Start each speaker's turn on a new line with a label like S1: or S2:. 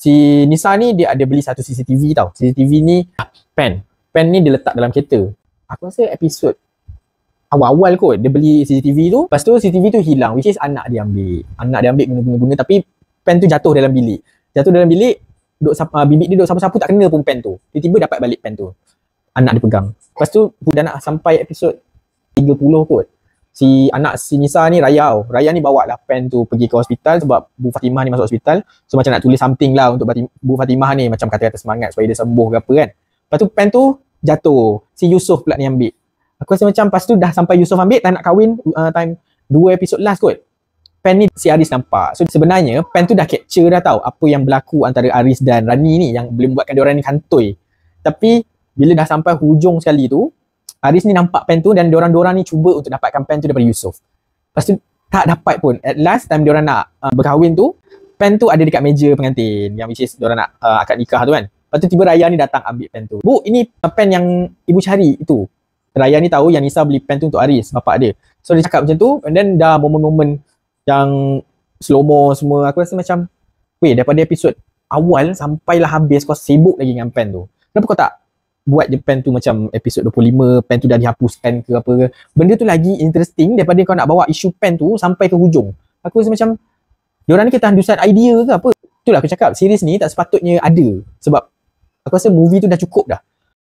S1: Si Nisa ni dia ada beli satu CCTV tau. CCTV ni pen ni dia letak dalam kereta. Aku rasa episod awal-awal kot dia beli CCTV tu. Lepas tu CCTV tu hilang, which is anak dia ambil guna-guna tapi pen tu jatuh dalam bilik. Bibik dia duduk sapu-sapu tak kena pun pen tu. Tiba-tiba dapat balik pen tu. Anak dia pegang. Lepas tu dah nak sampai episod 30 kot. Si Nisa ni Raya ni bawa lah pen tu pergi ke hospital sebab Bu Fatimah ni masuk hospital. So macam nak tulis something lah untuk Bu Fatimah ni, macam kata-kata semangat supaya dia sembuh ke apa kan. Lepas tu pen tu jatuh. Si Yusof pula ni ambil. Aku rasa macam lepas tu dah sampai Yusof ambil, tak nak kahwin time 2 episod last kot. Pen ni si Aris nampak. So sebenarnya pen tu dah capture dah tahu apa yang berlaku antara Aris dan Rani ni yang boleh membuatkan diorang ni kantoi. Tapi bila dah sampai hujung sekali tu, Aris ni nampak pen tu dan diorang ni cuba untuk dapatkan pen tu daripada Yusof. Lepas tu tak dapat pun. At last time diorang nak berkahwin tu, pen tu ada dekat meja pengantin yang which is diorang nak akad nikah tu kan. Lepas tu tiba Raya ni datang ambil pen tu. Bu, ini pen yang ibu cari itu. Raya ni tahu yang Nisa beli pen tu untuk Aris, bapak dia. So dia cakap macam tu, and then dah momen-momen yang slow-mo semua. Aku rasa macam, weh, daripada episod awal sampailah habis kau sibuk lagi dengan pen tu. Kenapa kau tak buat je pen tu macam episod 25, pen tu dah dihapuskan ke apa ke. Benda tu lagi interesting daripada kau nak bawa isu pen tu sampai ke hujung. Aku rasa macam diorang ni ketahandusan idea ke apa. Itulah aku cakap, series ni tak sepatutnya ada. Sebab aku rasa movie tu dah cukup dah.